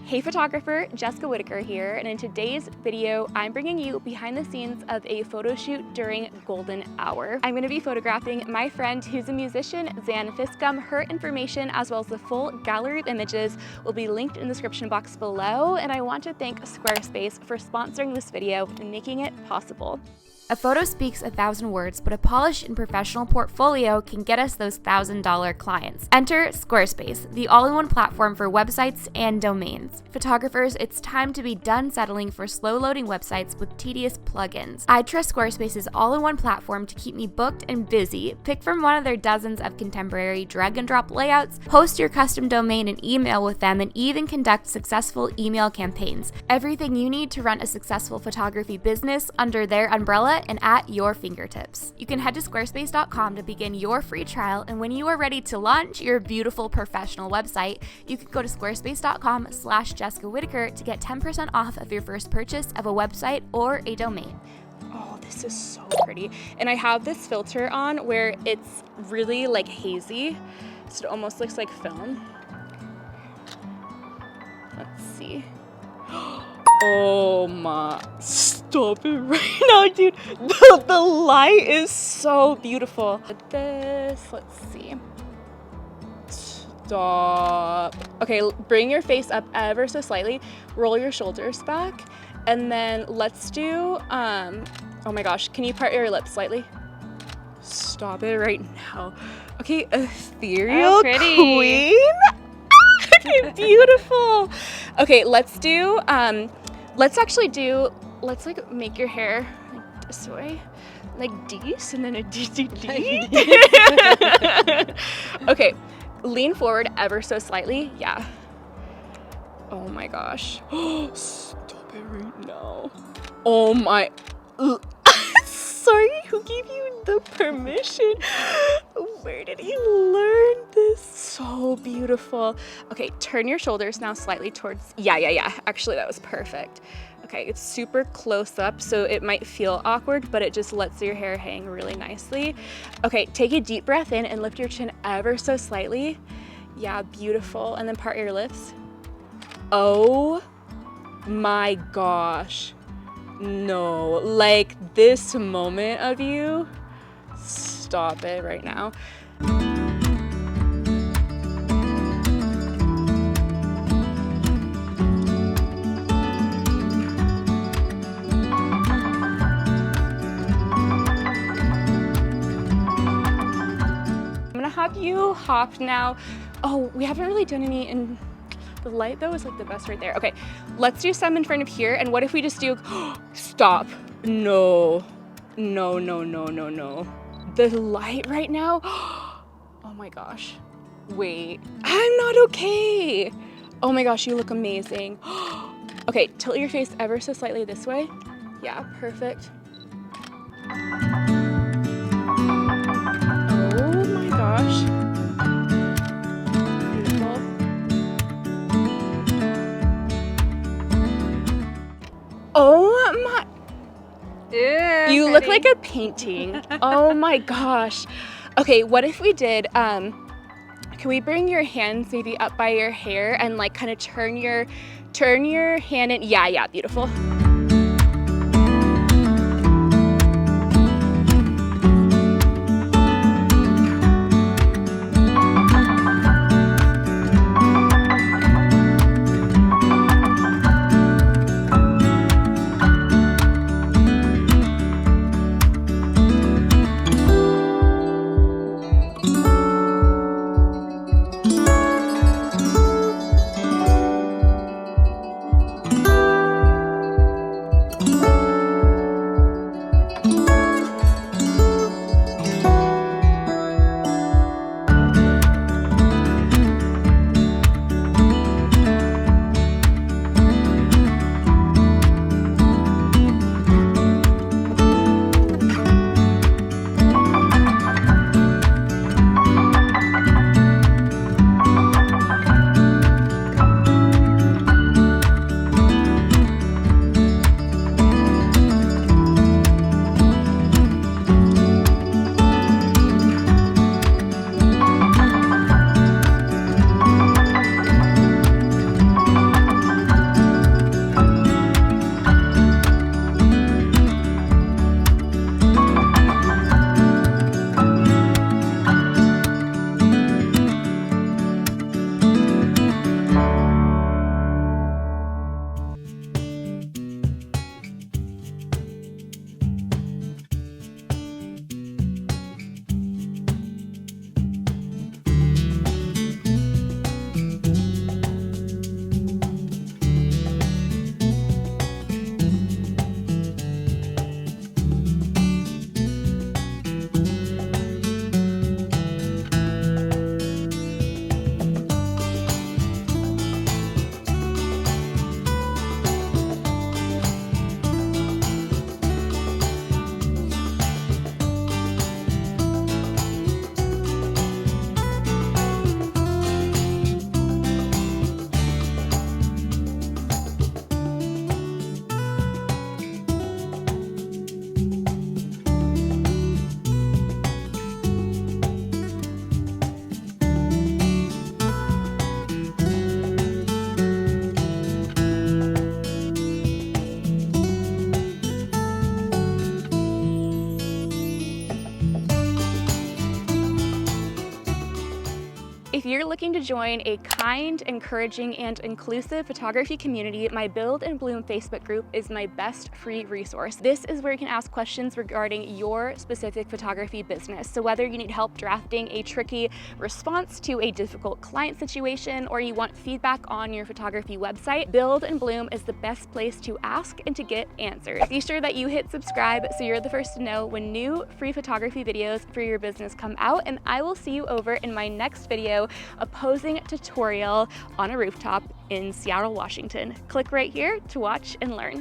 Hey photographer, Jessica Whitaker here, and in today's video, I'm bringing you behind the scenes of a photo shoot during golden hour. I'm going to be photographing my friend who's a musician, Zan Fiscum. Her information as well as the full gallery of images will be linked in the description box below, and I want to thank Squarespace for sponsoring this video and making it possible. A photo speaks 1,000 words, but a polished and professional portfolio can get us those $1,000 clients. Enter Squarespace, the all-in-one platform for websites and domains. Photographers, it's time to be done settling for slow-loading websites with tedious plugins. I trust Squarespace's all-in-one platform to keep me booked and busy. Pick from one of their dozens of contemporary drag-and-drop layouts, host your custom domain and email with them, and even conduct successful email campaigns. Everything you need to run a successful photography business under their umbrella and at your fingertips. You can head to squarespace.com to begin your free trial, and when you are ready to launch your beautiful professional website, you can go to squarespace.com/Jessica Whitaker to get 10% off of your first purchase of a website or a domain. Oh, this is so pretty. And I have this filter on where it's really like hazy, so it almost looks like film. Let's see. Oh my, stop it right now, dude. The light is so beautiful. This, let's see. Stop. Okay, bring your face up ever so slightly. Roll your shoulders back. And then let's do, oh my gosh, can you part your lips slightly? Stop it right now. Okay, ethereal queen. Okay, beautiful. Okay, let's do, let's like make your hair like this way, like this, and then a D. Okay, lean forward ever so slightly. Yeah. Oh my gosh. Stop it right now. Oh my. Sorry, who gave you the permission? Where did he learn this? So beautiful. Okay, turn your shoulders now slightly towards, yeah. Actually, that was perfect. Okay, it's super close up, so it might feel awkward, but it just lets your hair hang really nicely. Okay, take a deep breath in and lift your chin ever so slightly. Yeah, beautiful. And then part your lips. Oh my gosh. No, like this moment of you, stop it right now. I'm gonna have you hop now. Oh, we haven't really done any in the light though is like the best right there. Okay, let's do some in front of here. And what if we just do, stop. No. The light right now, oh my gosh. Wait, I'm not okay. Oh my gosh, you look amazing. Okay, tilt your face ever so slightly this way. Yeah, perfect. Oh my gosh. Oh my, you look like a painting. Oh my gosh. Okay, what if we did, can we bring your hands maybe up by your hair and like kind of turn your hand in? Yeah, beautiful. you're looking to join a kind, encouraging, and inclusive photography community, my Build and Bloom Facebook group is my best free resource. This is where you can ask questions regarding your specific photography business. So whether you need help drafting a tricky response to a difficult client situation, or you want feedback on your photography website, Build and Bloom is the best place to ask and to get answers. Be sure that you hit subscribe so you're the first to know when new free photography videos for your business come out, and I will see you over in my next video, a posing tutorial on a rooftop in Seattle, Washington. Click right here to watch and learn.